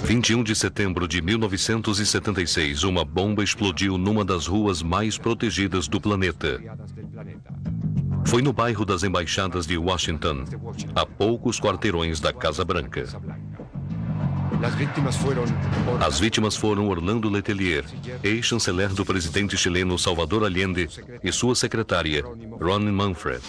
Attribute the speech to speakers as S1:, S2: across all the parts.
S1: 21 de setembro de 1976, uma bomba explodiu numa das ruas mais protegidas do planeta. Foi no bairro das Embaixadas de Washington, a poucos quarteirões da Casa Branca. As vítimas foram Orlando Letelier, ex-chanceler do presidente chileno Salvador Allende, e sua secretária, Ronin Manfred.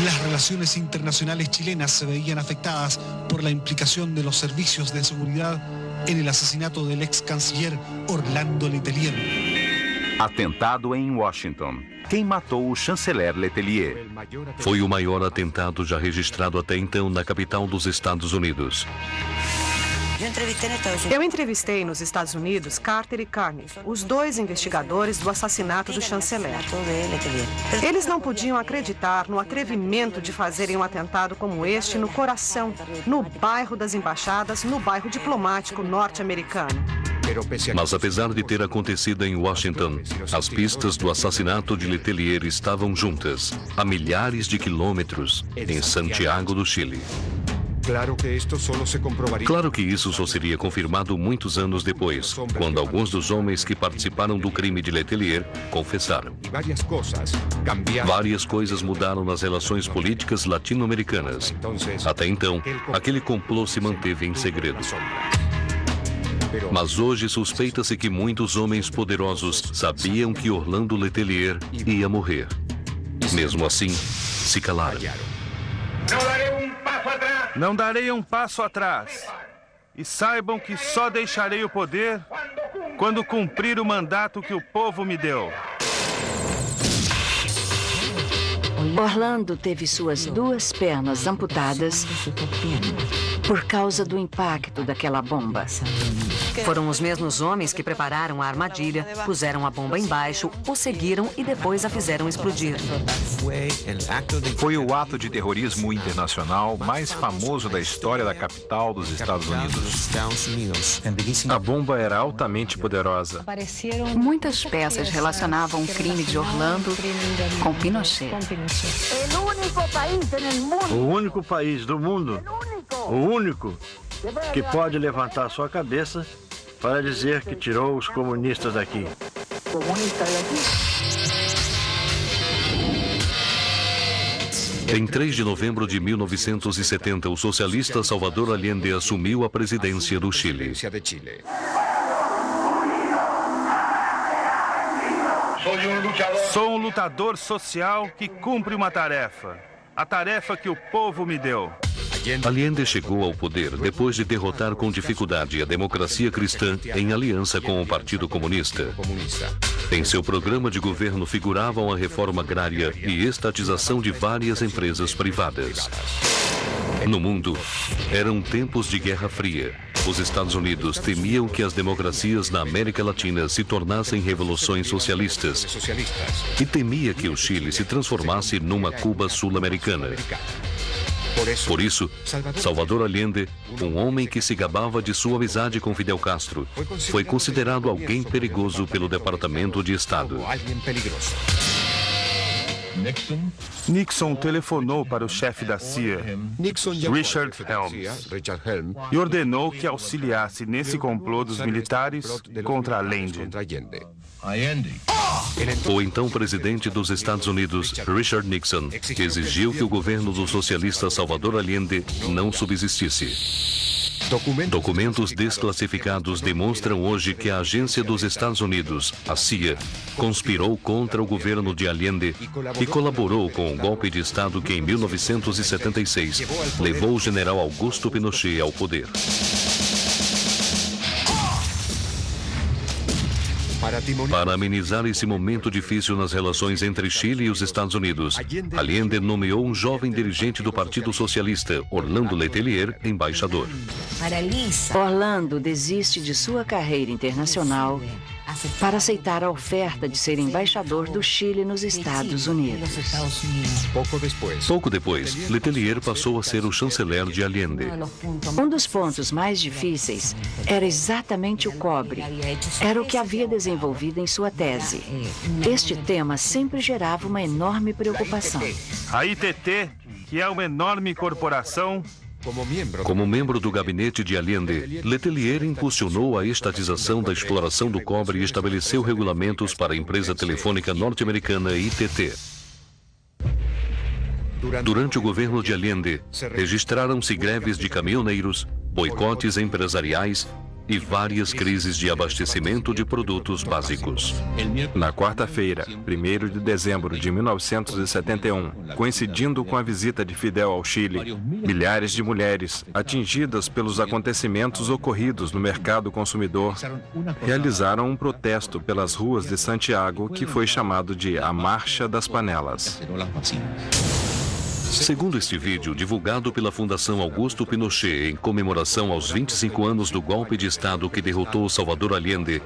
S2: Las relaciones internacionales chilenas se veían afectadas por la implicación de los servicios de seguridad en el asesinato del ex canciller Orlando Letelier.
S3: Atentado em Washington. Quem matou o chanceler Letelier?
S1: Foi o maior atentado já registrado até então na capital dos Estados Unidos.
S4: Eu entrevistei nos Estados Unidos Carter e Carney, os dois investigadores do assassinato do chanceler. Eles não podiam acreditar no atrevimento de fazerem um atentado como este no coração, no bairro das Embaixadas, no bairro diplomático norte-americano.
S1: Mas apesar de ter acontecido em Washington, as pistas do assassinato de Letelier estavam juntas, a milhares de quilômetros, em Santiago do Chile. Claro que isso só seria confirmado muitos anos depois, quando alguns dos homens que participaram do crime de Letelier confessaram. Várias coisas mudaram nas relações políticas latino-americanas. Até então, aquele complô se manteve em segredo. Mas hoje suspeita-se que muitos homens poderosos sabiam que Orlando Letelier ia morrer. Mesmo assim, se calaram.
S5: Não darei um passo atrás. E saibam que só deixarei o poder quando cumprir o mandato que o povo me deu.
S6: Orlando teve suas duas pernas amputadas por causa do impacto daquela bomba.
S7: Foram os mesmos homens que prepararam a armadilha, puseram a bomba embaixo, o seguiram e depois a fizeram explodir.
S3: Foi o ato de terrorismo internacional mais famoso da história da capital dos Estados Unidos.
S8: A bomba era altamente poderosa.
S6: Muitas peças relacionavam o crime de Orlando com Pinochet.
S9: O único país do mundo, o único que pode levantar sua cabeça para dizer que tirou os comunistas daqui.
S1: Em 3 de novembro de 1970, o socialista Salvador Allende assumiu a presidência do Chile.
S5: Sou um lutador social que cumpre uma tarefa. A tarefa que o povo me deu.
S1: Allende chegou ao poder depois de derrotar com dificuldade a democracia cristã em aliança com o Partido Comunista. Em seu programa de governo figuravam a reforma agrária e estatização de várias empresas privadas. No mundo, eram tempos de Guerra Fria. Os Estados Unidos temiam que as democracias na América Latina se tornassem revoluções socialistas e temia que o Chile se transformasse numa Cuba sul-americana. Por isso, Salvador Allende, um homem que se gabava de sua amizade com Fidel Castro, foi considerado alguém perigoso pelo Departamento de Estado.
S5: Nixon telefonou para o chefe da CIA, Richard Helms, e ordenou que auxiliasse nesse complô dos militares contra Allende.
S1: O então presidente dos Estados Unidos, Richard Nixon, exigiu que o governo do socialista Salvador Allende não subsistisse. Documentos desclassificados demonstram hoje que a agência dos Estados Unidos, a CIA, conspirou contra o governo de Allende e colaborou com o golpe de Estado que, em 1976, levou o general Augusto Pinochet ao poder. Para amenizar esse momento difícil nas relações entre Chile e os Estados Unidos, Allende nomeou um jovem dirigente do Partido Socialista, Orlando Letelier, embaixador.
S6: Orlando desiste de sua carreira internacional para aceitar a oferta de ser embaixador do Chile nos Estados Unidos.
S1: Pouco depois, Letelier passou a ser o chanceler de Allende.
S6: Um dos pontos mais difíceis era exatamente o cobre. Era o que havia desenvolvido em sua tese. Este tema sempre gerava uma enorme preocupação.
S5: A ITT, que é uma enorme corporação,
S1: Como membro do gabinete de Allende, Letelier impulsionou a estatização da exploração do cobre e estabeleceu regulamentos para a empresa telefônica norte-americana ITT. Durante o governo de Allende, registraram-se greves de caminhoneiros, boicotes empresariais e várias crises de abastecimento de produtos básicos.
S8: Na quarta-feira, 1º de dezembro de 1971, coincidindo com a visita de Fidel ao Chile, milhares de mulheres, atingidas pelos acontecimentos ocorridos no mercado consumidor, realizaram um protesto pelas ruas de Santiago que foi chamado de a Marcha das Panelas.
S1: Segundo este vídeo, divulgado pela Fundação Augusto Pinochet em comemoração aos 25 anos do golpe de Estado que derrotou Salvador Allende,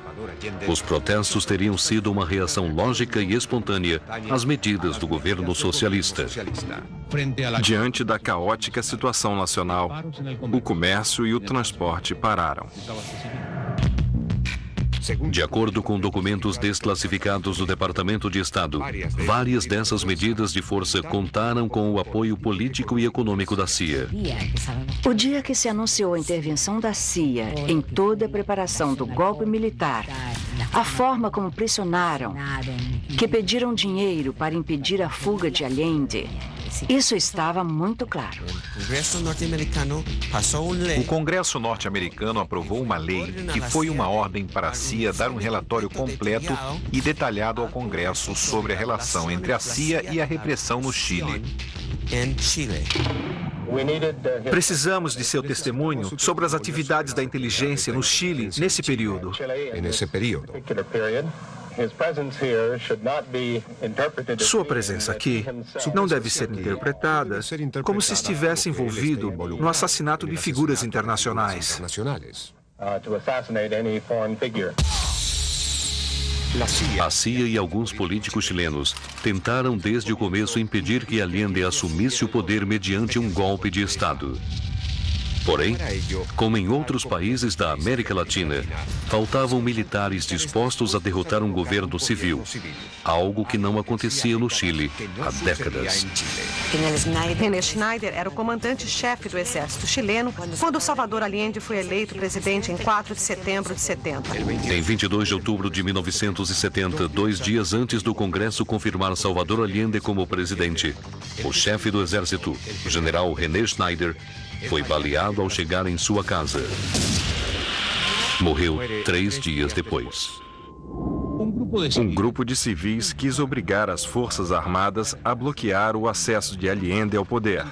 S1: os protestos teriam sido uma reação lógica e espontânea às medidas do governo socialista.
S8: Diante da caótica situação nacional, o comércio e o transporte pararam.
S1: De acordo com documentos desclassificados do Departamento de Estado, várias dessas medidas de força contaram com o apoio político e econômico da CIA.
S6: O dia que se anunciou a intervenção da CIA em toda a preparação do golpe militar, a forma como pressionaram, que pediram dinheiro para impedir a fuga de Allende, isso estava muito claro.
S3: O Congresso norte-americano aprovou uma lei que foi uma ordem para a CIA dar um relatório completo e detalhado ao Congresso sobre a relação entre a CIA e a repressão no Chile.
S10: Precisamos de seu testemunho sobre as atividades da inteligência no Chile nesse período. Sua presença aqui não deve ser interpretada como se estivesse envolvido no assassinato de figuras internacionais.
S1: A CIA e alguns políticos chilenos tentaram desde o começo impedir que Allende assumisse o poder mediante um golpe de Estado. Porém, como em outros países da América Latina, faltavam militares dispostos a derrotar um governo civil, algo que não acontecia no Chile há décadas.
S4: René Schneider era o comandante-chefe do exército chileno quando Salvador Allende foi eleito presidente em 4 de setembro de 70.
S1: Em 22 de outubro de 1970, 2 dias antes do Congresso confirmar Salvador Allende como presidente, o chefe do exército, o general René Schneider, foi baleado ao chegar em sua casa. Morreu 3 dias depois.
S8: Um grupo de civis quis obrigar as Forças Armadas a bloquear o acesso de Allende ao poder,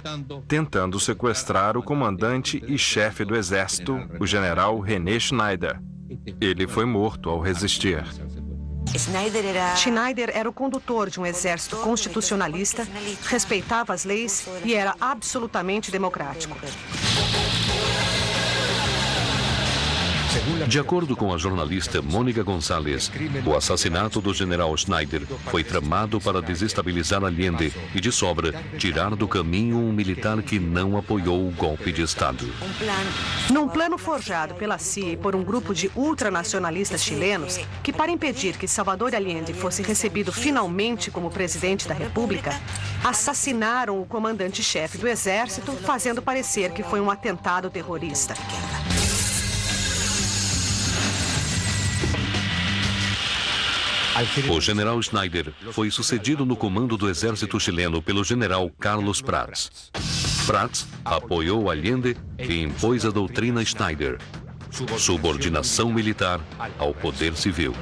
S8: tentando sequestrar o comandante e chefe do exército, o general René Schneider. Ele foi morto ao resistir.
S4: Schneider era o condutor de um exército constitucionalista, respeitava as leis e era absolutamente democrático.
S1: De acordo com a jornalista Mônica Gonçalves, o assassinato do general Schneider foi tramado para desestabilizar Allende e, de sobra, tirar do caminho um militar que não apoiou o golpe de Estado.
S4: Num plano forjado pela CIA e por um grupo de ultranacionalistas chilenos, que para impedir que Salvador Allende fosse recebido finalmente como presidente da República, assassinaram o comandante-chefe do exército, fazendo parecer que foi um atentado terrorista.
S1: O general Schneider foi sucedido no comando do exército chileno pelo general Carlos Prats. Prats apoiou Allende e impôs a doutrina Schneider, subordinação militar ao poder civil.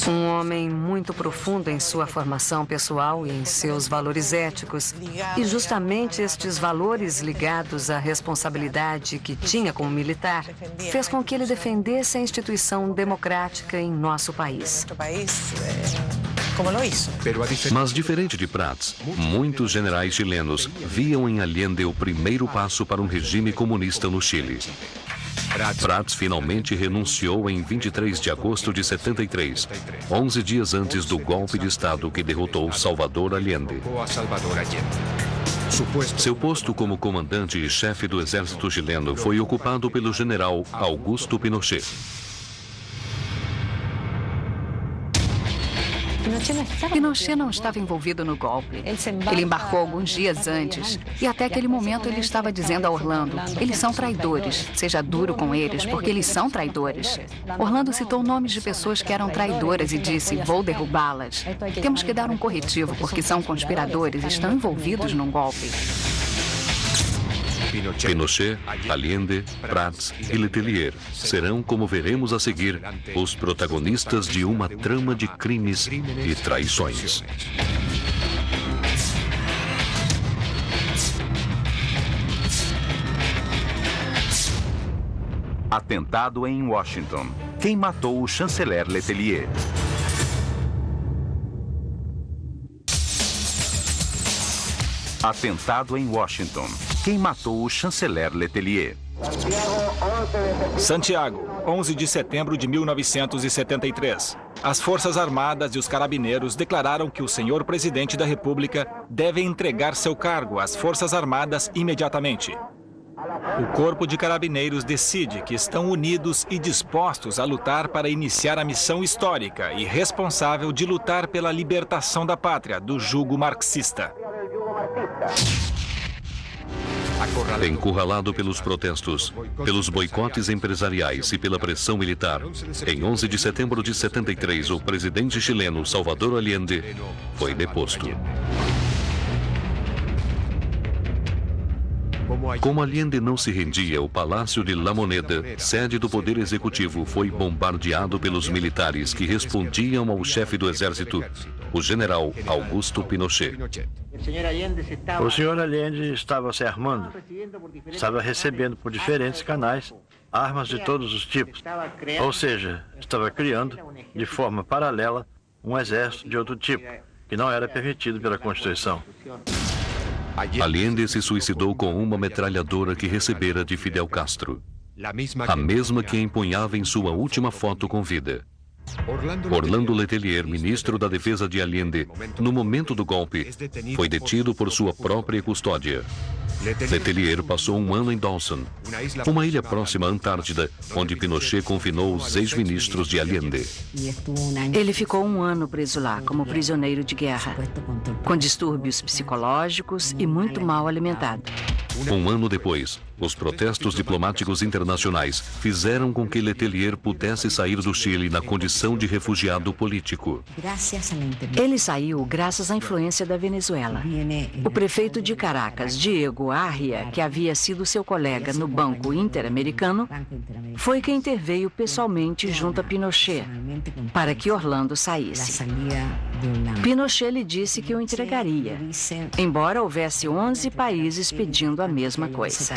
S7: Um homem muito profundo em sua formação pessoal e em seus valores éticos. E justamente estes valores ligados à responsabilidade que tinha como militar fez com que ele defendesse a instituição democrática em nosso país.
S1: Mas, diferente de Prats, muitos generais chilenos viam em Allende o primeiro passo para um regime comunista no Chile. Prats finalmente renunciou em 23 de agosto de 73, 11 dias antes do golpe de Estado que derrotou Salvador Allende. Seu posto como comandante e chefe do exército chileno foi ocupado pelo general Augusto Pinochet.
S11: Pinochet não estava envolvido no golpe. Ele embarcou alguns dias antes. E até aquele momento ele estava dizendo a Orlando: eles são traidores. Seja duro com eles, porque eles são traidores. Orlando citou nomes de pessoas que eram traidoras e disse: vou derrubá-las. Temos que dar um corretivo, porque são conspiradores, estão envolvidos num golpe.
S1: Pinochet, Allende, Prats e Letelier serão, como veremos a seguir, os protagonistas de uma trama de crimes e traições.
S12: Atentado em Washington. Quem matou o chanceler Letelier? Atentado em Washington. Quem matou o chanceler Letelier?
S13: Santiago, 11 de setembro de 1973. As Forças Armadas e os Carabineiros declararam que o senhor presidente da República deve entregar seu cargo às Forças Armadas imediatamente. O Corpo de Carabineiros decide que estão unidos e dispostos a lutar para iniciar a missão histórica e responsável de lutar pela libertação da pátria do jugo marxista.
S1: Encurralado pelos protestos, pelos boicotes empresariais e pela pressão militar, em 11 de setembro de 73, o presidente chileno Salvador Allende foi deposto. Como Allende não se rendia, o Palácio de La Moneda, sede do Poder Executivo, foi bombardeado pelos militares que respondiam ao chefe do exército, o general Augusto Pinochet.
S9: O senhor Allende estava se armando, estava recebendo por diferentes canais armas de todos os tipos, ou seja, estava criando, de forma paralela, um exército de outro tipo, que não era permitido pela Constituição.
S1: Allende se suicidou com uma metralhadora que recebera de Fidel Castro, a mesma que empunhava em sua última foto com vida. Orlando Letelier, ministro da Defesa de Allende, no momento do golpe, foi detido por sua própria custódia. Letelier passou um ano em Dawson, uma ilha próxima à Antártida, onde Pinochet confinou os ex-ministros de Allende.
S6: Ele ficou um ano preso lá, como prisioneiro de guerra, com distúrbios psicológicos e muito mal alimentado.
S1: Um ano depois, os protestos diplomáticos internacionais fizeram com que Letelier pudesse sair do Chile na condição de refugiado político.
S6: Ele saiu graças à influência da Venezuela. O prefeito de Caracas, Diego Arria, que havia sido seu colega no Banco Interamericano, foi quem interveio pessoalmente junto a Pinochet para que Orlando saísse. Pinochet lhe disse que o entregaria, embora houvesse 11 países pedindo a mesma coisa.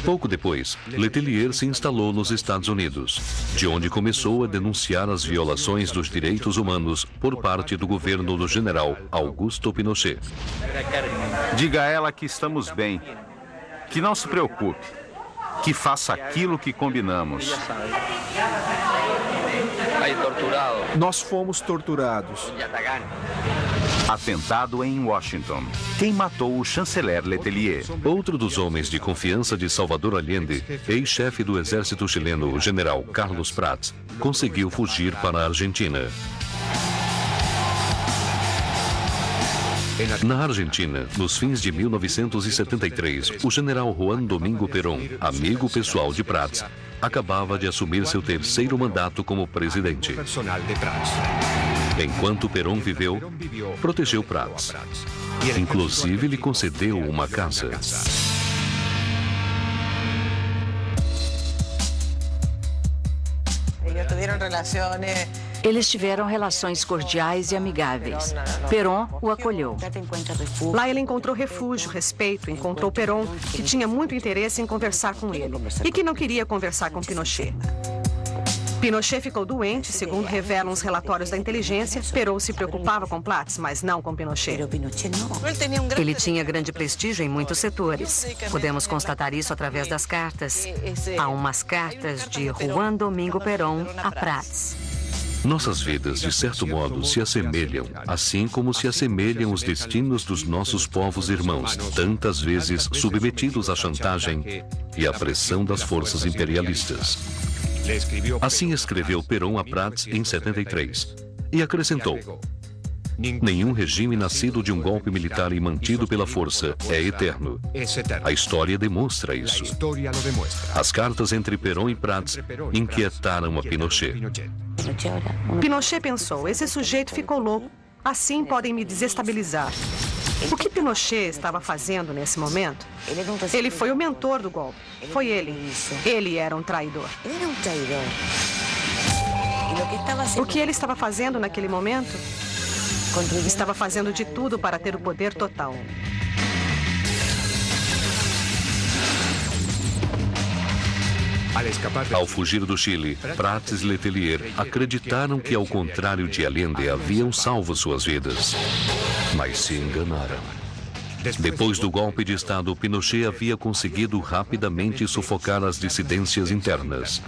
S1: Pouco depois, Letelier se instalou nos Estados Unidos, de onde começou a denunciar as violações dos direitos humanos por parte do governo do general Augusto Pinochet.
S12: Diga a ela que estamos bem, que não se preocupe, que faça aquilo que combinamos.
S10: Nós fomos torturados.
S12: Atentado em Washington. Quem matou o chanceler Letelier?
S1: Outro dos homens de confiança de Salvador Allende, ex-chefe do exército chileno, o general Carlos Prats, conseguiu fugir para a Argentina. Na Argentina, nos fins de 1973, o general Juan Domingo Perón, amigo pessoal de Prats, acabava de assumir seu terceiro mandato como presidente. Enquanto Perón viveu, protegeu Prats. Inclusive, lhe concedeu uma casa.
S6: Eles tiveram relações cordiais e amigáveis. Perón o acolheu.
S4: Lá ele encontrou refúgio, respeito, encontrou Perón, que tinha muito interesse em conversar com ele e que não queria conversar com Pinochet. Pinochet ficou doente, segundo revelam os relatórios da inteligência. Perón se preocupava com Prats, mas não com Pinochet.
S7: Ele tinha grande prestígio em muitos setores. Podemos constatar isso através das cartas. Há umas cartas de Juan Domingo Perón a Prats.
S1: Nossas vidas, de certo modo, se assemelham, assim como se assemelham os destinos dos nossos povos irmãos, tantas vezes submetidos à chantagem e à pressão das forças imperialistas. Assim escreveu Perón a Prats em 73. E acrescentou: nenhum regime nascido de um golpe militar e mantido pela força é eterno. A história demonstra isso. As cartas entre Perón e Prats inquietaram a Pinochet.
S4: Pinochet pensou: esse sujeito ficou louco. Assim podem me desestabilizar. O que Pinochet estava fazendo nesse momento? Ele foi o mentor do golpe. Foi ele. Ele era um traidor. O que ele estava fazendo naquele momento? Estava fazendo de tudo para ter o poder total.
S1: Ao fugir do Chile, Prats e Letelier acreditaram que, ao contrário de Allende, haviam salvo suas vidas. Mas se enganaram. Depois do golpe de Estado, Pinochet havia conseguido rapidamente sufocar as dissidências internas.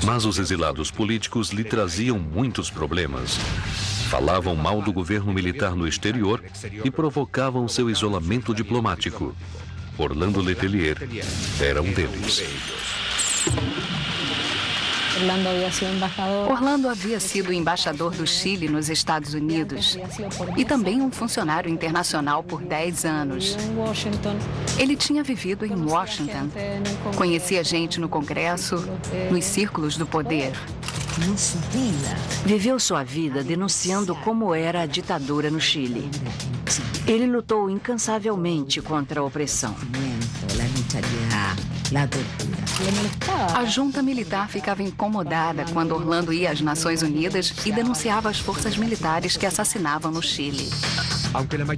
S1: Mas os exilados políticos lhe traziam muitos problemas. Falavam mal do governo militar no exterior e provocavam seu isolamento diplomático. Orlando Letelier era um deles.
S11: Orlando havia sido embaixador do Chile nos Estados Unidos e também um funcionário internacional por 10 anos. Ele tinha vivido em Washington, conhecia gente no Congresso, nos círculos do poder.
S6: Viveu sua vida denunciando como era a ditadura no Chile. Ele lutou incansavelmente contra a opressão.
S11: A junta militar ficava incomodada quando Orlando ia às Nações Unidas e denunciava as forças militares que assassinavam no Chile.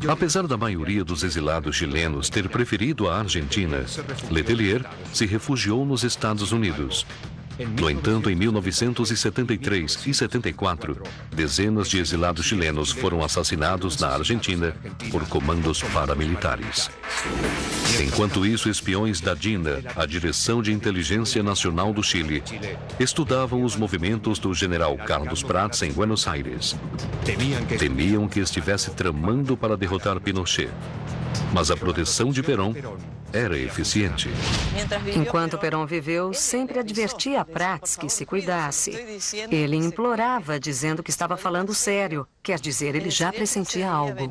S1: Apesar da maioria dos exilados chilenos ter preferido a Argentina, Letelier se refugiou nos Estados Unidos. No entanto, em 1973 e 74, dezenas de exilados chilenos foram assassinados na Argentina por comandos paramilitares. Enquanto isso, espiões da DINA, a Direção de Inteligência Nacional do Chile, estudavam os movimentos do general Carlos Prats em Buenos Aires. Temiam que estivesse tramando para derrotar Pinochet. Mas a proteção de Perón era eficiente.
S7: Enquanto Perón viveu, sempre advertia a Prats que se cuidasse. Ele implorava, dizendo que estava falando sério. Quer dizer, ele já pressentia algo.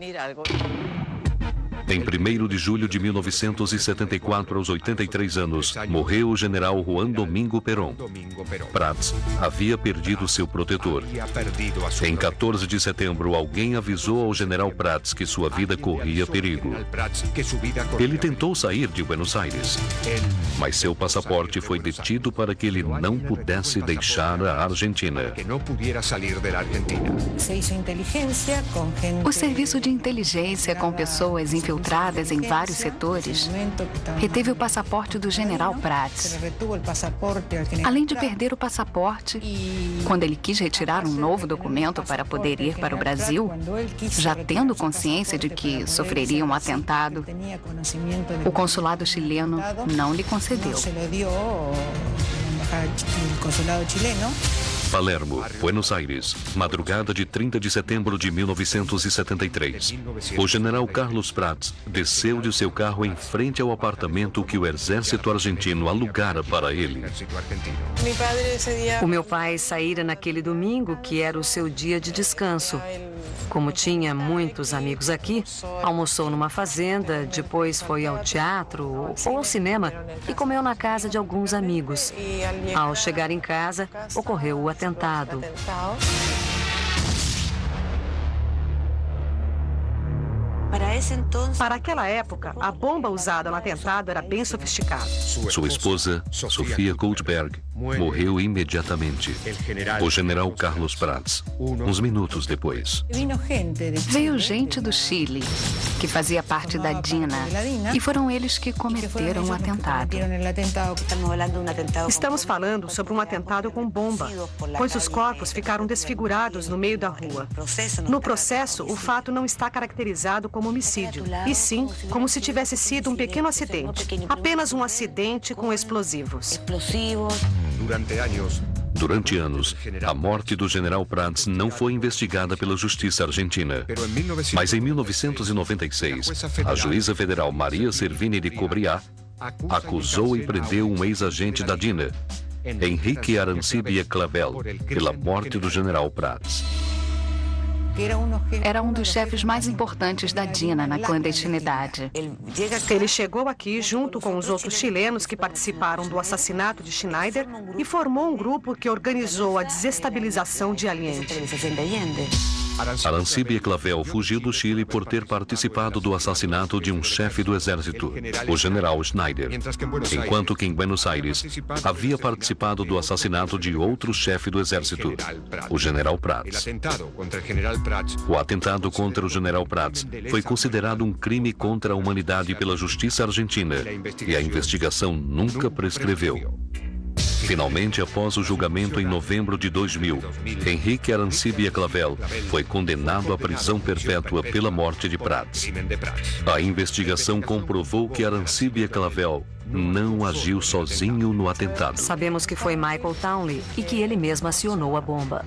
S1: Em 1º de julho de 1974, aos 83 anos, morreu o general Juan Domingo Perón. Prats havia perdido seu protetor. Em 14 de setembro, alguém avisou ao general Prats que sua vida corria perigo. Ele tentou sair de Buenos Aires, mas seu passaporte foi detido para que ele não pudesse deixar a Argentina.
S11: O serviço de inteligência com pessoas infiltradas em vários setores, reteve o passaporte do general Prats. Além de perder o passaporte, quando ele quis retirar um novo documento para poder ir para o Brasil, já tendo consciência de que sofreria um atentado, o consulado chileno não lhe concedeu.
S1: Palermo, Buenos Aires, madrugada de 30 de setembro de 1973. O general Carlos Prats desceu de seu carro em frente ao apartamento que o exército argentino alugara para ele.
S7: O meu pai saíra naquele domingo, que era o seu dia de descanso. Como tinha muitos amigos aqui, almoçou numa fazenda, depois foi ao teatro ou ao cinema e comeu na casa de alguns amigos. Ao chegar em casa, ocorreu o atentado.
S4: Para aquela época, a bomba usada no atentado era bem sofisticada.
S1: Sua esposa, Sofia Goldberg, morreu imediatamente. O general Carlos Prats, uns minutos depois.
S11: Veio gente do Chile, que fazia parte da DINA, e foram eles que cometeram o atentado.
S4: Estamos falando sobre um atentado com bomba, pois os corpos ficaram desfigurados no meio da rua. No processo, o fato não está caracterizado como homicídio, e sim como se tivesse sido um pequeno acidente. Apenas um acidente com explosivos.
S1: Durante anos, a morte do general Prats não foi investigada pela justiça argentina. Mas em 1996, a juíza federal Maria Servini de Cobriá acusou e prendeu um ex-agente da DINA, Henrique Arancibia Clavel, pela morte do general Prats.
S11: Era um dos chefes mais importantes da DINA na clandestinidade.
S4: Ele chegou aqui junto com os outros chilenos que participaram do assassinato de Schneider e formou um grupo que organizou a desestabilização de Allende.
S1: Arancibia Clavel fugiu do Chile por ter participado do assassinato de um chefe do exército, o general Schneider, enquanto que em Buenos Aires havia participado do assassinato de outro chefe do exército, o general Prats. O atentado contra o general Prats foi considerado um crime contra a humanidade pela justiça argentina e a investigação nunca prescreveu. Finalmente, após o julgamento em novembro de 2000, Henrique Arancibia Clavel foi condenado à prisão perpétua pela morte de Prats. A investigação comprovou que Arancibia Clavel não agiu sozinho no atentado.
S7: Sabemos que foi Michael Townley e que ele mesmo acionou a bomba.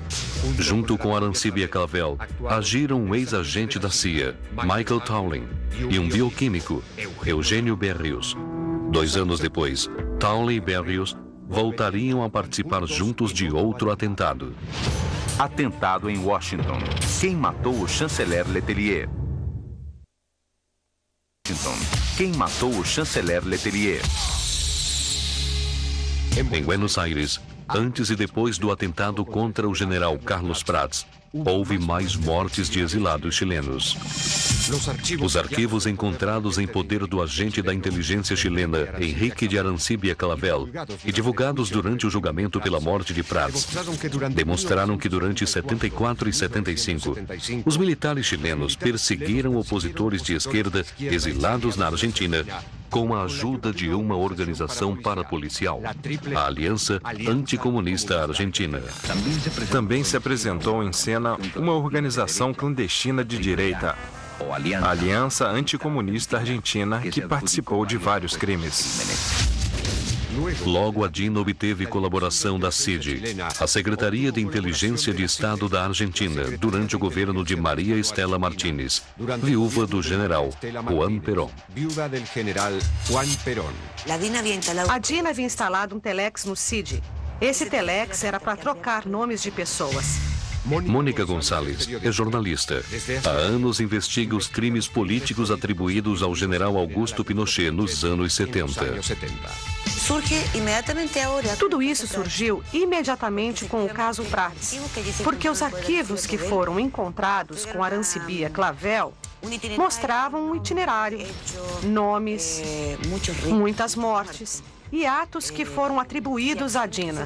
S1: Junto com Arancibia Clavel, agiram um ex-agente da CIA, Michael Townley, e um bioquímico, Eugênio Berrios. 2 anos depois, Townley e Berrios voltariam a participar juntos de outro atentado.
S12: Atentado em Washington. Quem matou o chanceler Letelier? Quem matou o chanceler Letelier?
S1: Em Buenos Aires, antes e depois do atentado contra o general Carlos Prats, houve mais mortes de exilados chilenos. Os arquivos encontrados em poder do agente da inteligência chilena, Henrique de Arancibia Clavel, e divulgados durante o julgamento pela morte de Prats, demonstraram que durante 74 e 75, os militares chilenos perseguiram opositores de esquerda exilados na Argentina com a ajuda de uma organização parapolicial, a Aliança Anticomunista Argentina.
S8: Também se apresentou em cena uma organização clandestina de direita, a Aliança Anticomunista Argentina, que participou de vários crimes.
S1: Logo, a DINA obteve colaboração da CID, a Secretaria de Inteligência de Estado da Argentina, durante o governo de Maria Estela Martínez, viúva do general Juan Perón.
S4: A DINA havia instalado um telex no CID. Esse telex era para trocar nomes de pessoas.
S1: Mônica Gonçalves é jornalista. Há anos investiga os crimes políticos atribuídos ao general Augusto Pinochet nos anos 70.
S4: Tudo isso surgiu imediatamente com o caso Prats, porque os arquivos que foram encontrados com Arancibia Clavel mostravam um itinerário, nomes, muitas mortes e atos que foram atribuídos à DINA.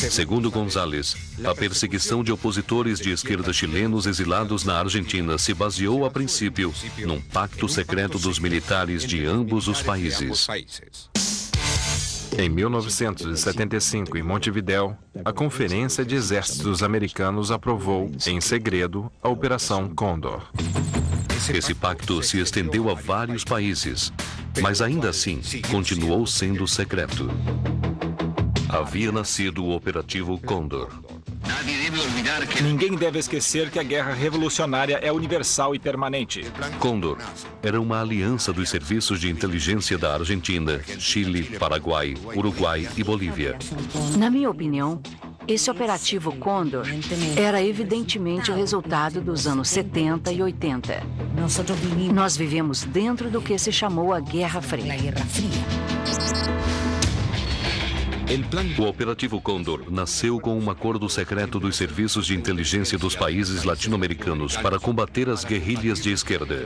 S1: Segundo González, a perseguição de opositores de esquerda chilenos exilados na Argentina se baseou, a princípio, num pacto secreto dos militares de ambos os países.
S8: Em 1975, em Montevidéu, a Conferência de Exércitos Americanos aprovou, em segredo, a Operação Condor.
S1: Esse pacto se estendeu a vários países, mas ainda assim continuou sendo secreto. Havia nascido o Operativo Condor.
S13: Ninguém deve esquecer que a guerra revolucionária é universal e permanente.
S1: Condor era uma aliança dos serviços de inteligência da Argentina, Chile, Paraguai, Uruguai e Bolívia.
S6: Na minha opinião, esse operativo Condor era evidentemente o resultado dos anos 70 e 80. Nós vivemos dentro do que se chamou a Guerra Fria.
S1: O Operativo Condor nasceu com um acordo secreto dos serviços de inteligência dos países latino-americanos para combater as guerrilhas de esquerda.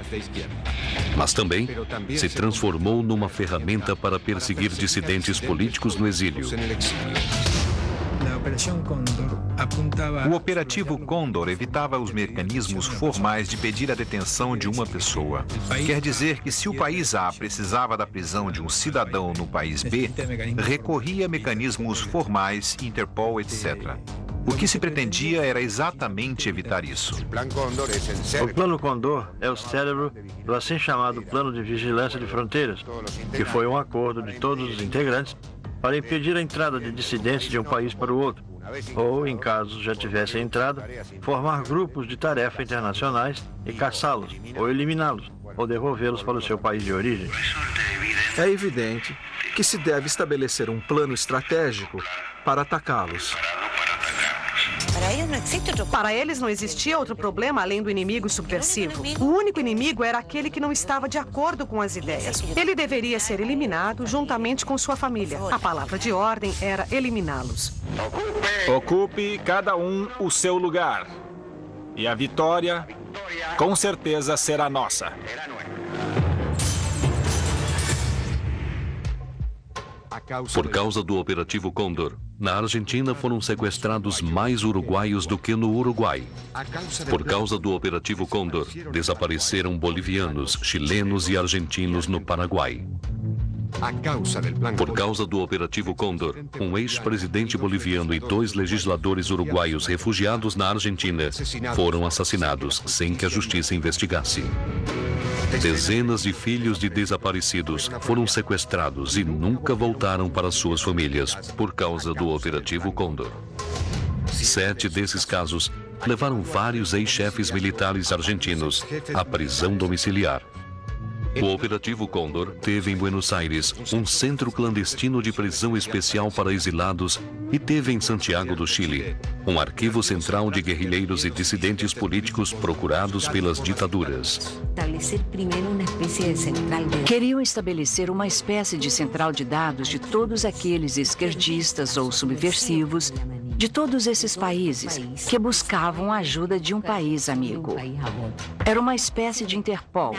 S1: Mas também se transformou numa ferramenta para perseguir dissidentes políticos no exílio.
S3: O Operativo Condor evitava os mecanismos formais de pedir a detenção de uma pessoa. Quer dizer que se o país A precisava da prisão de um cidadão no país B, recorria a mecanismos formais, Interpol, etc. O que se pretendia era exatamente evitar isso.
S9: O Plano Condor é o cérebro do assim chamado Plano de Vigilância de Fronteiras, que foi um acordo de todos os integrantes para impedir a entrada de dissidentes de um país para o outro, ou, em caso já tivessem entrado, formar grupos de tarefa internacionais e caçá-los, ou eliminá-los, ou devolvê-los para o seu país de origem.
S10: É evidente que se deve estabelecer um plano estratégico para atacá-los.
S4: Para eles não existia outro problema além do inimigo subversivo. O único inimigo era aquele que não estava de acordo com as ideias. Ele deveria ser eliminado juntamente com sua família. A palavra de ordem era eliminá-los.
S13: Ocupe cada um o seu lugar. E a vitória, com certeza, será nossa.
S1: Por causa do Operativo Cóndor, na Argentina foram sequestrados mais uruguaios do que no Uruguai. Por causa do Operativo Cóndor, desapareceram bolivianos, chilenos e argentinos no Paraguai. Por causa do Operativo Cóndor, um ex-presidente boliviano e 2 legisladores uruguaios refugiados na Argentina foram assassinados sem que a justiça investigasse. Dezenas de filhos de desaparecidos foram sequestrados e nunca voltaram para suas famílias por causa do Operativo Cóndor. 7 desses casos levaram vários ex-chefes militares argentinos à prisão domiciliar. O Operativo Cóndor teve em Buenos Aires um centro clandestino de prisão especial para exilados e teve em Santiago do Chile um arquivo central de guerrilheiros e dissidentes políticos procurados pelas ditaduras.
S6: Queriam estabelecer uma espécie de central de dados de todos aqueles esquerdistas ou subversivos de todos esses países que buscavam a ajuda de um país amigo. Era uma espécie de Interpol,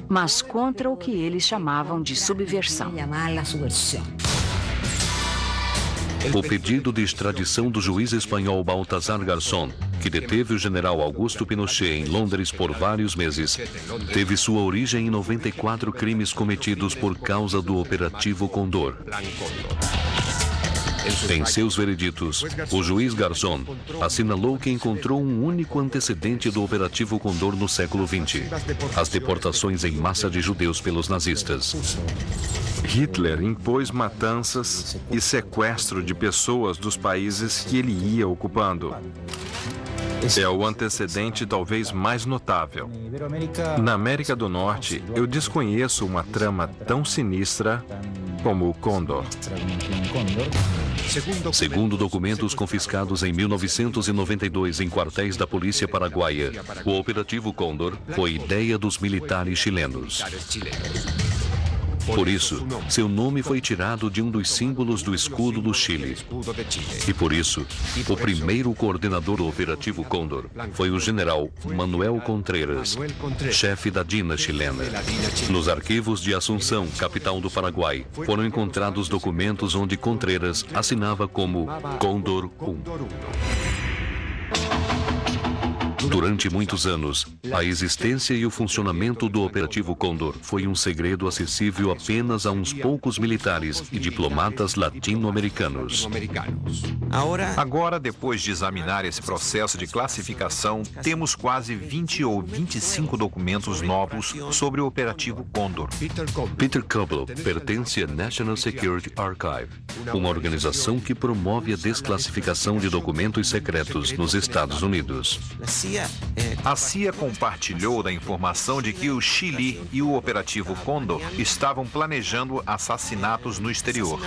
S6: mas contra o que eles chamavam de subversão.
S1: O pedido de extradição do juiz espanhol Baltasar Garzón, que deteve o general Augusto Pinochet em Londres por vários meses, teve sua origem em 94 crimes cometidos por causa do Operativo Cóndor. Em seus vereditos, o juiz Garzón assinalou que encontrou um único antecedente do Operativo Cóndor no século XX: as deportações em massa de judeus pelos nazistas.
S8: Hitler impôs matanças e sequestro de pessoas dos países que ele ia ocupando. É o antecedente talvez mais notável. Na América do Norte, eu desconheço uma trama tão sinistra como o Cóndor.
S1: Segundo documentos confiscados em 1992 em quartéis da polícia paraguaia, o Operativo Cóndor foi ideia dos militares chilenos. Por isso, seu nome foi tirado de um dos símbolos do escudo do Chile. E por isso, o primeiro coordenador do Operativo Cóndor foi o general Manuel Contreras, chefe da DINA chilena. Nos arquivos de Assunção, capital do Paraguai, foram encontrados documentos onde Contreras assinava como Cóndor 1. Durante muitos anos, a existência e o funcionamento do Operativo Cóndor foi um segredo acessível apenas a uns poucos militares e diplomatas latino-americanos.
S3: Agora, depois de examinar esse processo de classificação, temos quase 20 ou 25 documentos novos sobre o Operativo Cóndor.
S1: Peter Koblow pertence à National Security Archive, uma organização que promove a desclassificação de documentos secretos nos Estados Unidos.
S3: A CIA compartilhou da informação de que o Chile e o Operativo Cóndor estavam planejando assassinatos no exterior.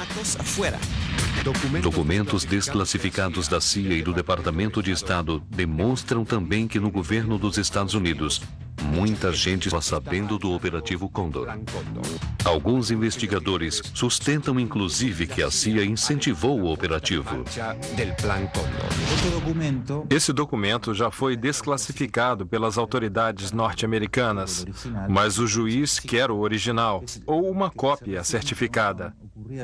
S1: Documentos desclassificados da CIA e do Departamento de Estado demonstram também que no governo dos Estados Unidos, muita gente está sabendo do Operativo Cóndor. Alguns investigadores sustentam inclusive que a CIA incentivou o operativo.
S8: Esse documento já foi desclassificado pelas autoridades norte-americanas, mas o juiz quer o original, ou uma cópia certificada.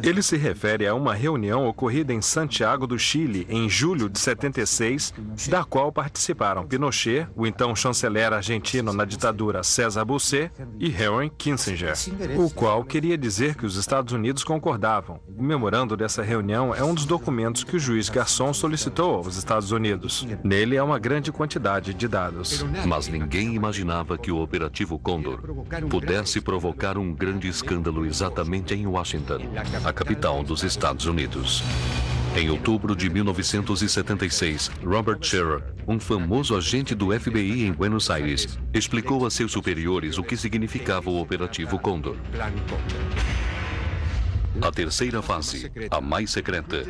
S8: Ele se refere a uma reunião ocorrida em Santiago do Chile em julho de 76, da qual participaram Pinochet, o então chanceler argentino na ditadura César Busset, e Henry Kissinger, o qual queria dizer que os Estados Unidos concordavam. O memorando dessa reunião é um dos documentos que o juiz Garzón solicitou aos Estados Unidos. Nele há uma grande quantidade de dados.
S1: Mas ninguém imaginava que o Operativo Cóndor pudesse provocar um grande escândalo exatamente em Washington, a capital dos Estados Unidos. Em outubro de 1976, Robert Scherer, um famoso agente do FBI em Buenos Aires, explicou a seus superiores o que significava o Operativo Cóndor. A terceira fase, a mais secreta,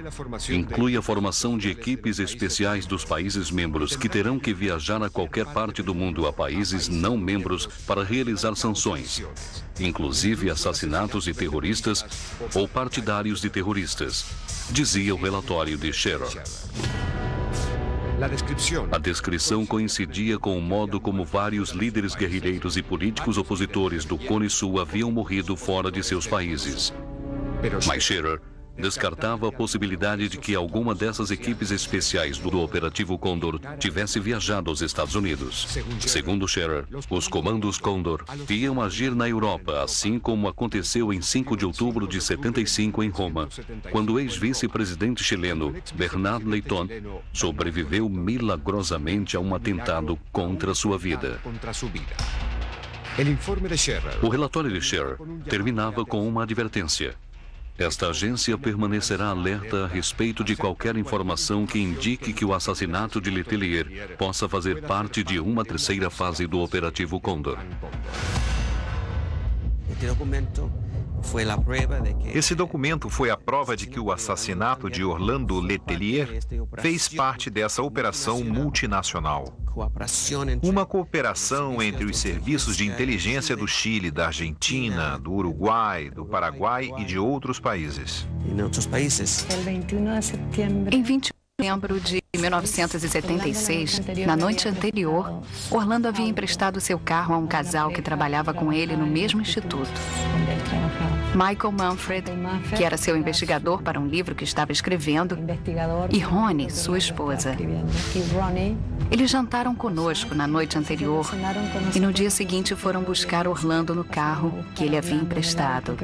S1: inclui a formação de equipes especiais dos países membros que terão que viajar a qualquer parte do mundo a países não membros para realizar sanções, inclusive assassinatos de terroristas ou partidários de terroristas, dizia o relatório de Scherer. A descrição coincidia com o modo como vários líderes guerrilheiros e políticos opositores do Cone Sul haviam morrido fora de seus países. Mas Scherer descartava a possibilidade de que alguma dessas equipes especiais do Operativo Condor tivesse viajado aos Estados Unidos. Segundo Scherer, os comandos Condor iam agir na Europa, assim como aconteceu em 5 de outubro de 75 em Roma, quando o ex-vice-presidente chileno Bernard Leighton sobreviveu milagrosamente a um atentado contra sua vida. O relatório de Scherer terminava com uma advertência. Esta agência permanecerá alerta a respeito de qualquer informação que indique que o assassinato de Letelier possa fazer parte de uma terceira fase do Operativo Condor.
S3: Esse documento foi a prova de que o assassinato de Orlando Letelier fez parte dessa operação multinacional. Uma cooperação entre os serviços de inteligência do Chile, da Argentina, do Uruguai, do Paraguai e de outros países.
S11: Em 21 de setembro de 1976, na noite anterior, Orlando havia emprestado seu carro a um casal que trabalhava com ele no mesmo instituto. Michael Manfred, que era seu investigador para um livro que estava escrevendo, e Ronnie, sua esposa. Eles jantaram conosco na noite anterior e no dia seguinte foram buscar Orlando no carro que ele havia emprestado.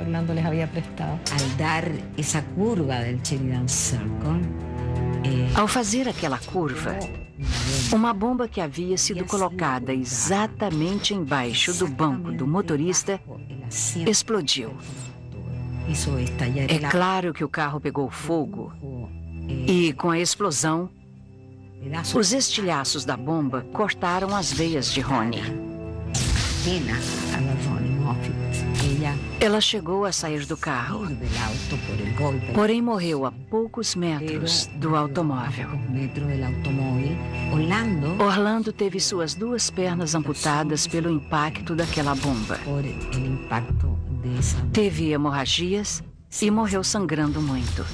S11: Ao fazer aquela curva, uma bomba que havia sido colocada exatamente embaixo do banco do motorista explodiu. É claro que o carro pegou fogo e, com a explosão, os estilhaços da bomba cortaram as veias de Ronnie. Ela chegou a sair do carro, porém morreu a poucos metros do automóvel. Orlando teve suas 2 pernas amputadas pelo impacto daquela bomba. Teve hemorragias e morreu sangrando muito.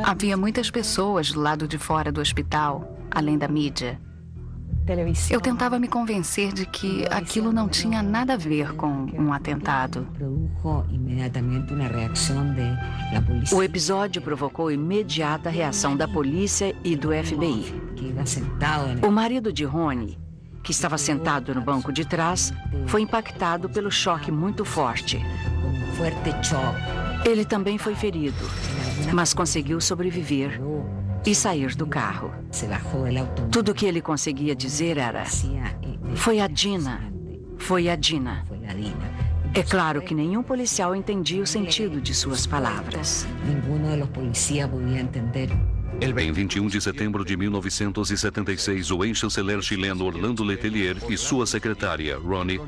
S11: Havia muitas pessoas do lado de fora do hospital, além da mídia. Eu tentava me convencer de que aquilo não tinha nada a ver com um atentado. O episódio provocou imediata reação da polícia e do FBI. O marido de Ronnie, que estava sentado no banco de trás, foi impactado pelo choque muito forte. Ele também foi ferido, mas conseguiu sobreviver e sair do carro. Tudo o que ele conseguia dizer era: "Foi a Dina, foi a Dina." É claro que nenhum policial entendia o sentido de suas palavras.
S1: Em 21 de setembro de 1976, o ex-chanceler chileno Orlando Letelier e sua secretária, Ronnie,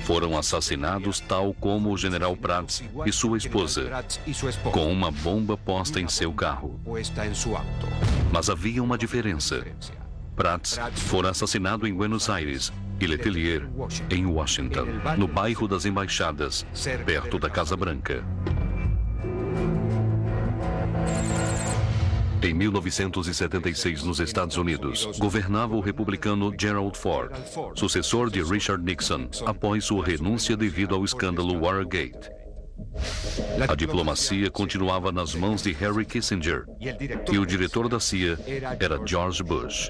S1: foram assassinados tal como o general Prats e sua esposa, com uma bomba posta em seu carro. Mas havia uma diferença. Prats fora assassinado em Buenos Aires e Letelier em Washington, no bairro das Embaixadas, perto da Casa Branca. Em 1976, nos Estados Unidos, governava o republicano Gerald Ford, sucessor de Richard Nixon, após sua renúncia devido ao escândalo Watergate. A diplomacia continuava nas mãos de Henry Kissinger e o diretor da CIA era George Bush.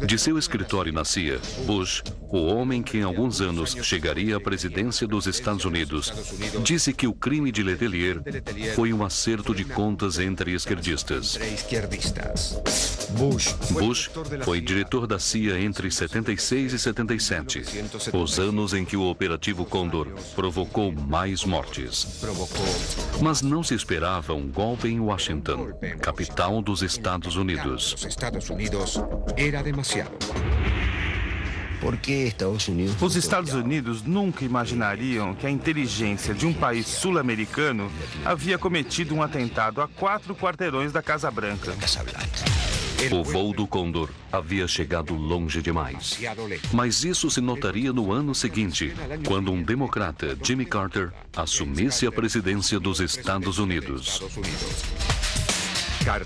S1: De seu escritório na CIA, Bush, o homem que em alguns anos chegaria à presidência dos Estados Unidos, disse que o crime de Letelier foi um acerto de contas entre esquerdistas. Bush foi diretor da CIA entre 76 e 77, os anos em que o Operativo Condor provocou mais mortes. Mas não se esperava um golpe em Washington, capital dos Estados Unidos.
S5: Os Estados Unidos nunca imaginariam que a inteligência de um país sul-americano havia cometido um atentado a 4 quarteirões da Casa Branca.
S1: O voo do Condor havia chegado longe demais. Mas isso se notaria no ano seguinte, quando um democrata, Jimmy Carter, assumisse a presidência dos Estados Unidos.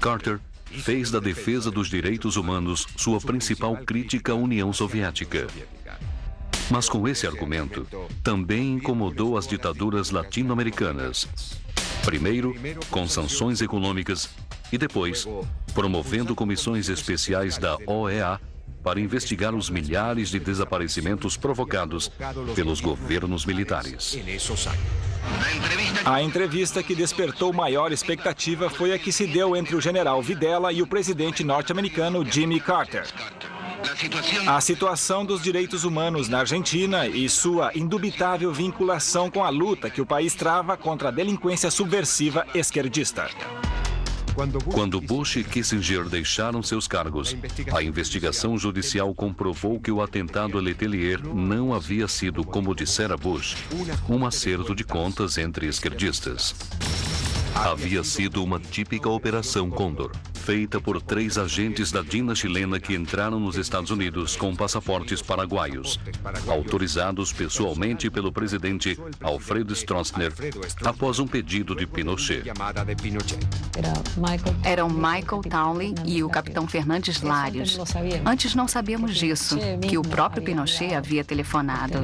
S1: Carter fez da defesa dos direitos humanos sua principal crítica à União Soviética. Mas com esse argumento, também incomodou as ditaduras latino-americanas. Primeiro, com sanções econômicas e depois, promovendo comissões especiais da OEA para investigar os milhares de desaparecimentos provocados pelos governos militares.
S13: A entrevista que despertou maior expectativa foi a que se deu entre o general Videla e o presidente norte-americano Jimmy Carter. A situação dos direitos humanos na Argentina e sua indubitável vinculação com a luta que o país trava contra a delinquência subversiva esquerdista.
S1: Quando Bush e Kissinger deixaram seus cargos, a investigação judicial comprovou que o atentado a Letelier não havia sido, como dissera Bush, um acerto de contas entre esquerdistas. Havia sido uma típica Operação Condor, feita por 3 agentes da DINA chilena que entraram nos Estados Unidos com passaportes paraguaios, autorizados pessoalmente pelo presidente Alfredo Stroessner, após um pedido de Pinochet.
S11: Eram Michael Townley e o capitão Fernandes Larios. Antes não sabíamos disso, que o próprio Pinochet havia telefonado.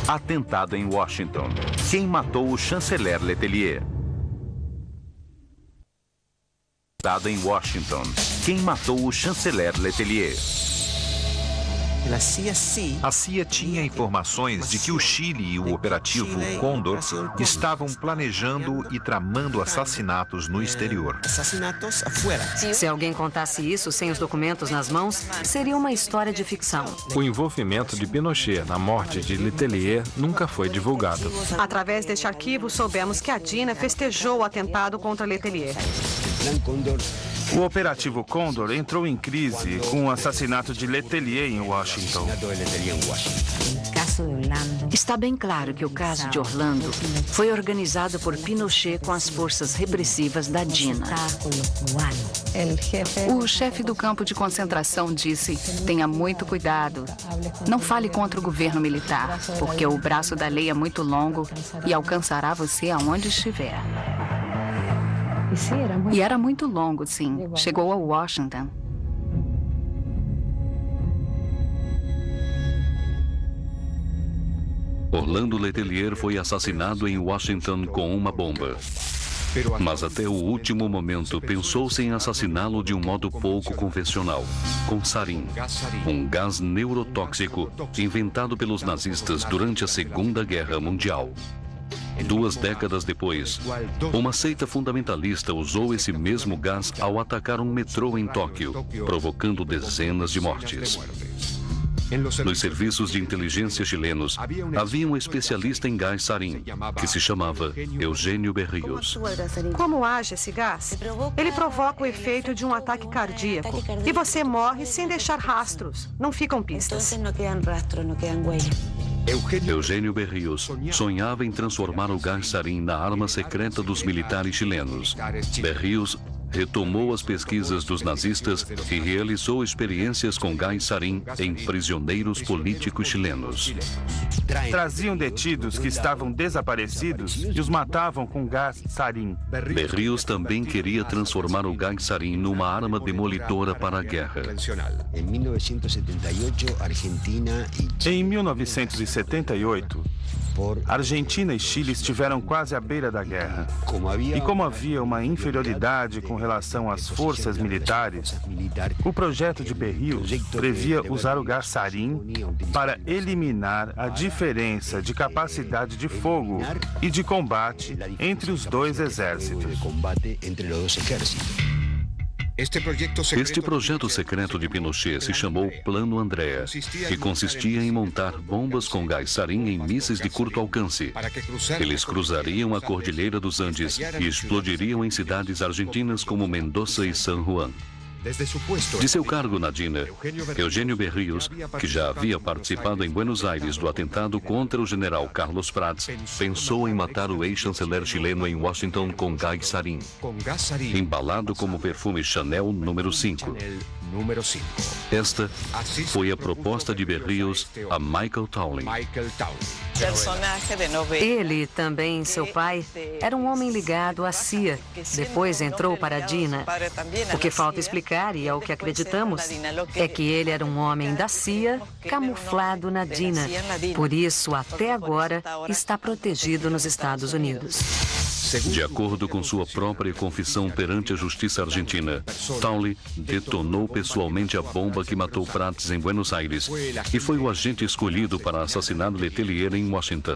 S12: Atentado em Washington. Quem matou o chanceler Letelier? Atentado em Washington. Quem matou o chanceler Letelier?
S3: A CIA tinha informações de que o Chile e o operativo Condor estavam planejando e tramando assassinatos no exterior.
S7: Se alguém contasse isso sem os documentos nas mãos, seria uma história de ficção.
S8: O envolvimento de Pinochet na morte de Letelier nunca foi divulgado.
S4: Através deste arquivo, soubemos que a DINA festejou o atentado contra Letelier.
S5: O operativo Condor entrou em crise com o assassinato de Letelier em Washington.
S6: Está bem claro que o caso de Orlando foi organizado por Pinochet com as forças repressivas da DINA.
S11: O chefe do campo de concentração disse: tenha muito cuidado. Não fale contra o governo militar, porque o braço da lei é muito longo e alcançará você aonde estiver. E era muito longo, sim. Chegou a Washington.
S1: Orlando Letelier foi assassinado em Washington com uma bomba. Mas até o último momento pensou-se em assassiná-lo de um modo pouco convencional, com sarin, um gás neurotóxico inventado pelos nazistas durante a Segunda Guerra Mundial. 2 décadas depois, uma seita fundamentalista usou esse mesmo gás ao atacar um metrô em Tóquio, provocando dezenas de mortes. Nos serviços de inteligência chilenos, havia um especialista em gás sarin, que se chamava Eugênio Berrios.
S4: Como age esse gás? Ele provoca o efeito de um ataque cardíaco. E você morre sem deixar rastros. Não ficam pistas.
S1: Eugênio Berrios sonhava em transformar o gás sarin na arma secreta dos militares chilenos. Berrios retomou as pesquisas dos nazistas e realizou experiências com gás sarin em prisioneiros políticos chilenos.
S5: Traziam detidos que estavam desaparecidos e os matavam com gás sarin.
S1: Berrios também queria transformar o gás sarin numa arma demolidora para a guerra.
S5: Em 1978, Argentina e Chile estiveram quase à beira da guerra. E como havia uma inferioridade com relação às forças militares, o projeto de Berrios previa usar o gás sarin para eliminar a diferença de capacidade de fogo e de combate entre os 2 exércitos.
S1: Este projeto secreto de Pinochet se chamou Plano Andréa e consistia em montar bombas com gás sarin em mísseis de curto alcance. Eles cruzariam a Cordilheira dos Andes e explodiriam em cidades argentinas como Mendoza e San Juan. De seu cargo na DINA, Eugênio Berríos, que já havia participado em Buenos Aires do atentado contra o general Carlos Prats, pensou em matar o ex-chanceler chileno em Washington com gás sarin, embalado como perfume Chanel número 5. Esta foi a proposta de Berríos a Michael Townley.
S7: Ele, também seu pai, era um homem ligado à CIA. Depois entrou para a DINA. O que falta explicar, e é o que acreditamos, é que ele era um homem da CIA camuflado na DINA. Por isso, até agora, está protegido nos Estados Unidos.
S1: De acordo com sua própria confissão perante a justiça argentina, Townley detonou pessoalmente a bomba que matou Prats em Buenos Aires e foi o agente escolhido para assassinar Letelier em Washington.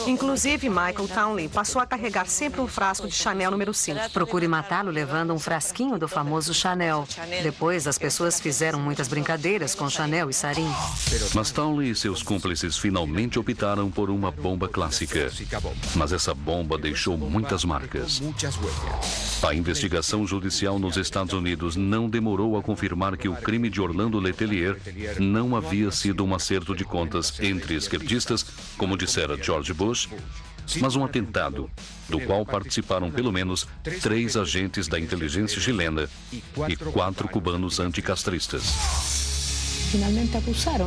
S4: Inclusive, Michael Townley passou a carregar sempre um frasco de Chanel número 5.
S7: Procure matá-lo levando um frasquinho do famoso Chanel. Depois, as pessoas fizeram muitas brincadeiras com Chanel e sarin.
S1: Mas Townley e seus cúmplices finalmente optaram por uma bomba clássica. Mas essa bomba deixou muitas marcas. A investigação judicial nos Estados Unidos não demorou a confirmar que o crime de Orlando Letelier não havia sido um acerto de contas entre esquerdistas, como dissera George Bush, mas um atentado, do qual participaram pelo menos 3 agentes da inteligência chilena e 4 cubanos anticastristas.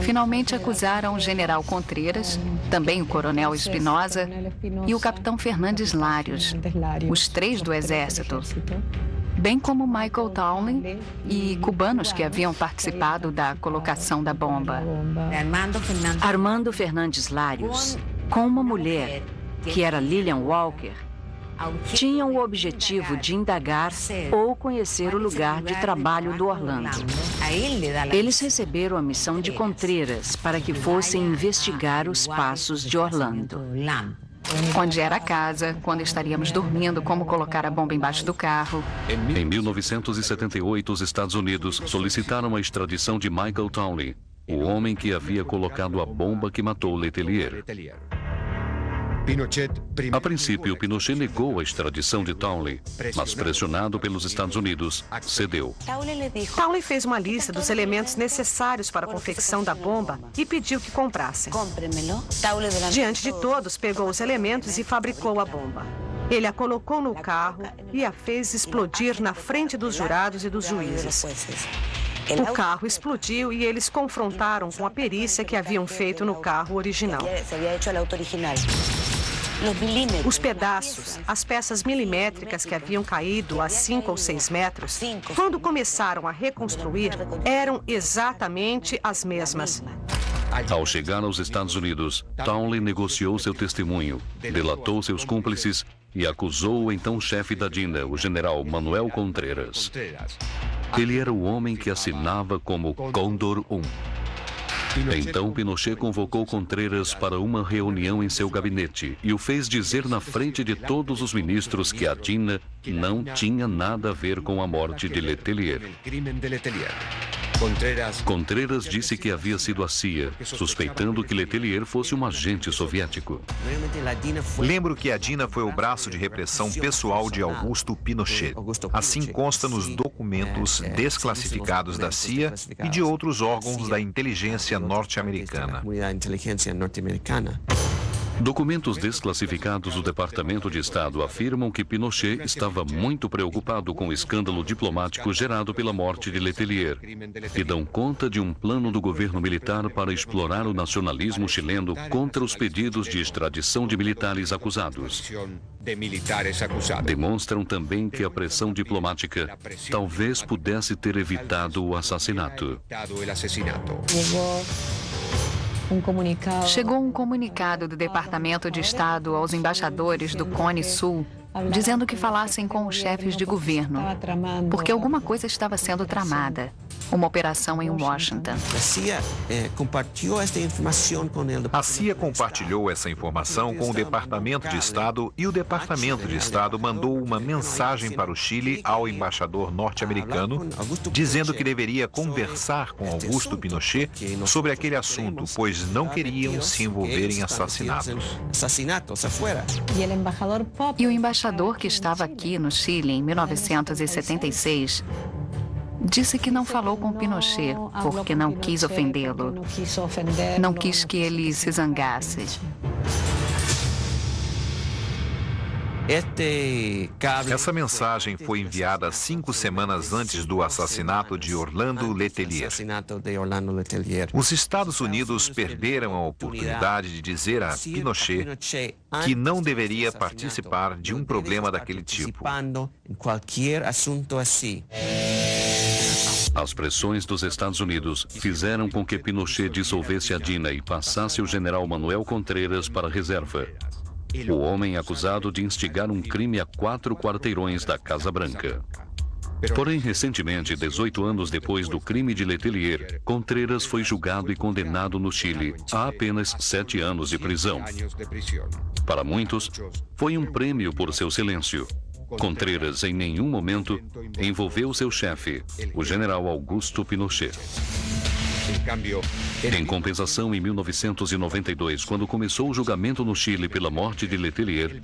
S11: Finalmente acusaram o general Contreras, também o coronel Espinosa e o capitão Fernandes Larios, os 3 do Exército, bem como Michael Townley e cubanos que haviam participado da colocação da bomba.
S6: Armando Fernandes Larios, com uma mulher, que era Lillian Walker, tinham o objetivo de indagar ou conhecer o lugar de trabalho do Orlando. Eles receberam a missão de Contreras para que fossem investigar os passos de Orlando.
S11: Onde era a casa, quando estaríamos dormindo, como colocar a bomba embaixo do carro.
S1: Em 1978, os Estados Unidos solicitaram a extradição de Michael Townley, o homem que havia colocado a bomba que matou Letelier. A princípio, Pinochet negou a extradição de Townley, mas pressionado pelos Estados Unidos, cedeu.
S4: Townley fez uma lista dos elementos necessários para a confecção da bomba e pediu que comprassem. Diante de todos, pegou os elementos e fabricou a bomba. Ele a colocou no carro e a fez explodir na frente dos jurados e dos juízes. O carro explodiu e eles confrontaram com a perícia que haviam feito no carro original. Os pedaços, as peças milimétricas que haviam caído a 5 ou 6 metros, quando começaram a reconstruir, eram exatamente as mesmas.
S1: Ao chegar aos Estados Unidos, Townley negociou seu testemunho, delatou seus cúmplices e acusou o então chefe da DINA, o general Manuel Contreras. Ele era o homem que assinava como Cóndor 1. Então Pinochet convocou Contreras para uma reunião em seu gabinete e o fez dizer na frente de todos os ministros que a DINA não tinha nada a ver com a morte de Letelier. Contreras disse que havia sido a CIA, suspeitando que Letelier fosse um agente soviético.
S3: Lembro que a DINA foi o braço de repressão pessoal de Augusto Pinochet. Assim consta nos documentos desclassificados da CIA e de outros órgãos da inteligência norte-americana.
S1: Documentos desclassificados do Departamento de Estado afirmam que Pinochet estava muito preocupado com o escândalo diplomático gerado pela morte de Letelier e dão conta de um plano do governo militar para explorar o nacionalismo chileno contra os pedidos de extradição de militares acusados. Demonstram também que a pressão diplomática talvez pudesse ter evitado o assassinato.
S11: Chegou um comunicado do Departamento de Estado aos embaixadores do Cone Sul, dizendo que falassem com os chefes de governo, porque alguma coisa estava sendo tramada. Uma operação em Washington.
S3: A CIA compartilhou essa informação com o Departamento de Estado e o Departamento de Estado mandou uma mensagem para o Chile ao embaixador norte-americano, dizendo que deveria conversar com Augusto Pinochet sobre aquele assunto, pois não queriam se envolver em assassinatos.
S11: E o embaixador que estava aqui no Chile em 1976 Disse que não falou com Pinochet porque não quis ofendê-lo. Não quis que ele se zangasse.
S3: Essa mensagem foi enviada 5 semanas antes do assassinato de Orlando Letelier. Os Estados Unidos perderam a oportunidade de dizer a Pinochet que não deveria participar de um problema daquele tipo.
S1: As pressões dos Estados Unidos fizeram com que Pinochet dissolvesse a DINA e passasse o general Manuel Contreras para a reserva. O homem acusado de instigar um crime a 4 quarteirões da Casa Branca. Porém, recentemente, 18 anos depois do crime de Letelier, Contreras foi julgado e condenado no Chile a apenas 7 anos de prisão. Para muitos, foi um prêmio por seu silêncio. Contreras, em nenhum momento, envolveu seu chefe, o general Augusto Pinochet. Em compensação, em 1992, quando começou o julgamento no Chile pela morte de Letelier,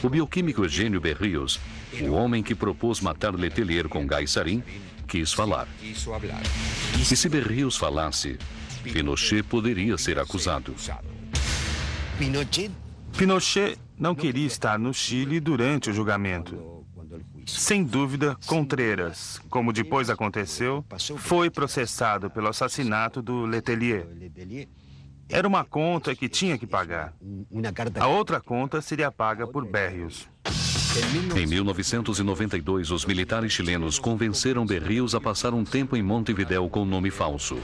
S1: o bioquímico Eugênio Berríos, o homem que propôs matar Letelier com gás sarin, quis falar. E se Berríos falasse, Pinochet poderia ser acusado.
S5: Pinochet não queria estar no Chile durante o julgamento. Sem dúvida, Contreras, como depois aconteceu, foi processado pelo assassinato do Letelier. Era uma conta que tinha que pagar. A outra conta seria paga por Berríos.
S1: Em 1992, os militares chilenos convenceram Berríos a passar um tempo em Montevidéu com nome falso.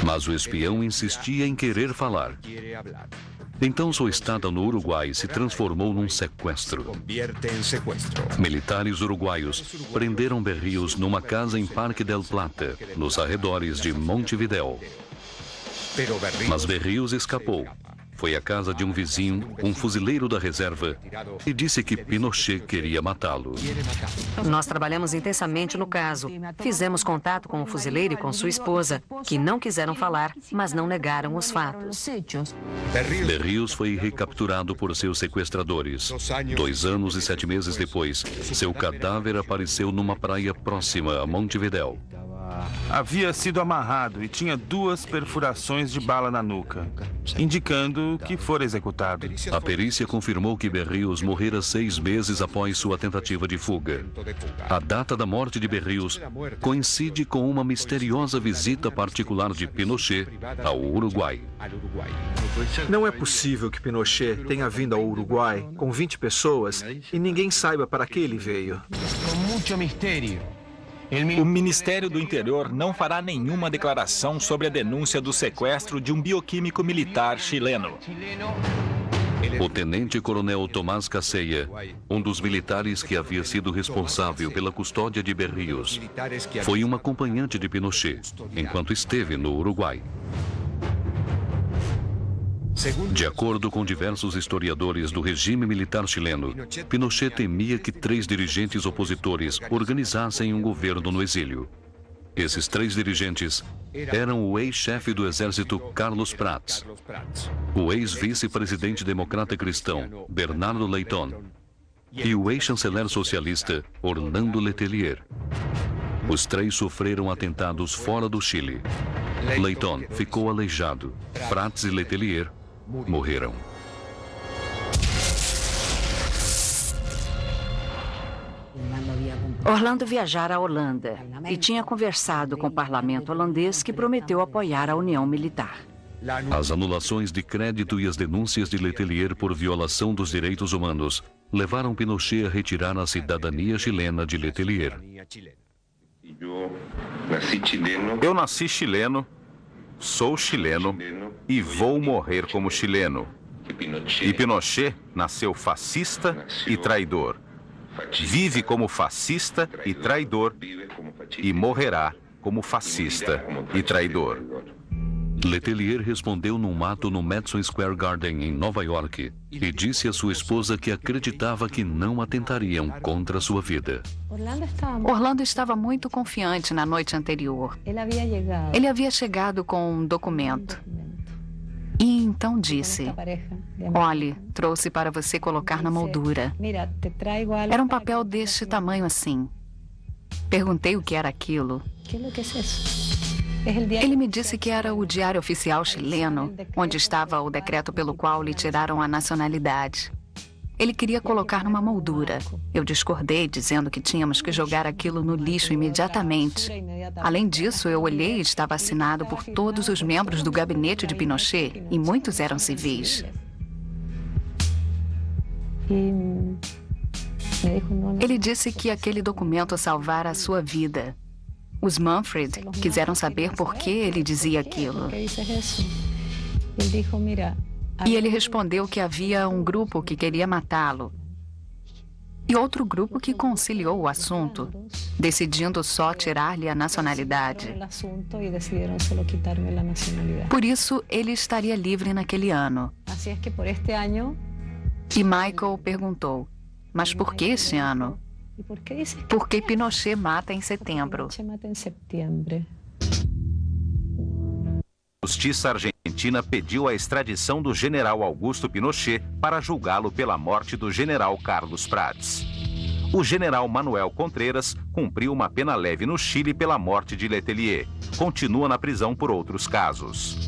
S1: Mas o espião insistia em querer falar. Então sua estada no Uruguai se transformou num sequestro. Militares uruguaios prenderam Berríos numa casa em Parque del Plata, nos arredores de Montevidéu. Mas Berríos escapou. Foi à casa de um vizinho, um fuzileiro da reserva, e disse que Pinochet queria matá-lo.
S7: Nós trabalhamos intensamente no caso. Fizemos contato com o fuzileiro e com sua esposa, que não quiseram falar, mas não negaram os fatos.
S1: Berríos foi recapturado por seus sequestradores. 2 anos e 7 meses depois, seu cadáver apareceu numa praia próxima a Montevidéu.
S5: Havia sido amarrado e tinha 2 perfurações de bala na nuca, indicando que fora executado.
S1: A perícia confirmou que Berríos morrera 6 meses após sua tentativa de fuga. A data da morte de Berríos coincide com uma misteriosa visita particular de Pinochet ao Uruguai.
S10: Não é possível que Pinochet tenha vindo ao Uruguai com 20 pessoas e ninguém saiba para que ele veio.
S13: Com muito mistério. O Ministério do Interior não fará nenhuma declaração sobre a denúncia do sequestro de um bioquímico militar chileno.
S1: O tenente-coronel Tomás Casseia, um dos militares que havia sido responsável pela custódia de Berríos, foi um acompanhante de Pinochet, enquanto esteve no Uruguai. De acordo com diversos historiadores do regime militar chileno, Pinochet temia que 3 dirigentes opositores organizassem um governo no exílio. Esses 3 dirigentes eram o ex-chefe do exército Carlos Prats, o ex-vice-presidente democrata cristão Bernardo Leitón e o ex-chanceler socialista Orlando Letelier. Os 3 sofreram atentados fora do Chile. Leitón ficou aleijado. Prats e Letelier morreram.
S6: Orlando viajara à Holanda e tinha conversado com o parlamento holandês, que prometeu apoiar a União Militar.
S1: As anulações de crédito e as denúncias de Letelier por violação dos direitos humanos levaram Pinochet a retirar a cidadania chilena de Letelier.
S12: Eu nasci chileno, sou chileno e vou morrer como chileno. E Pinochet nasceu fascista e traidor. Vive como fascista e traidor e morrerá como fascista e traidor.
S1: Letelier respondeu num ato no Madison Square Garden, em Nova York, e disse à sua esposa que acreditava que não atentariam contra sua vida.
S11: Orlando estava muito confiante na noite anterior. Ele havia chegado com um documento. E então disse: olhe, trouxe para você colocar na moldura. Era um papel deste tamanho assim. Perguntei o que era aquilo. Ele me disse que era o Diário Oficial chileno, onde estava o decreto pelo qual lhe tiraram a nacionalidade. Ele queria colocar numa moldura. Eu discordei, dizendo que tínhamos que jogar aquilo no lixo imediatamente. Além disso, eu olhei e estava assinado por todos os membros do gabinete de Pinochet, e muitos eram civis. Ele disse que aquele documento salvara a sua vida. Os Manfred quiseram saber por que ele dizia aquilo. E ele respondeu que havia um grupo que queria matá-lo e outro grupo que conciliou o assunto, decidindo só tirar-lhe a nacionalidade. Por isso, ele estaria livre naquele ano. E Michael perguntou, mas por que esse ano? Porque Pinochet mata em setembro.
S12: A Justiça argentina pediu a extradição do general Augusto Pinochet para julgá-lo pela morte do general Carlos Prats. O general Manuel Contreras cumpriu uma pena leve no Chile pela morte de Letelier. Continua na prisão por outros casos.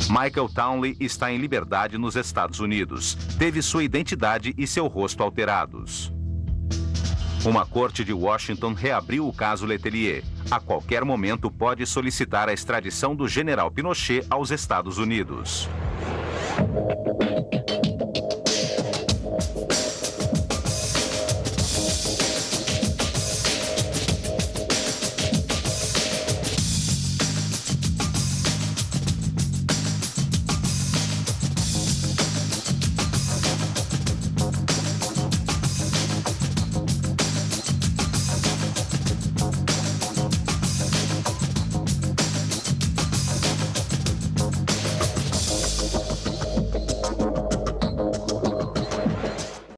S12: Michael Townley está em liberdade nos Estados Unidos. Teve sua identidade e seu rosto alterados. Uma corte de Washington reabriu o caso Letelier. A qualquer momento pode solicitar a extradição do general Pinochet aos Estados Unidos.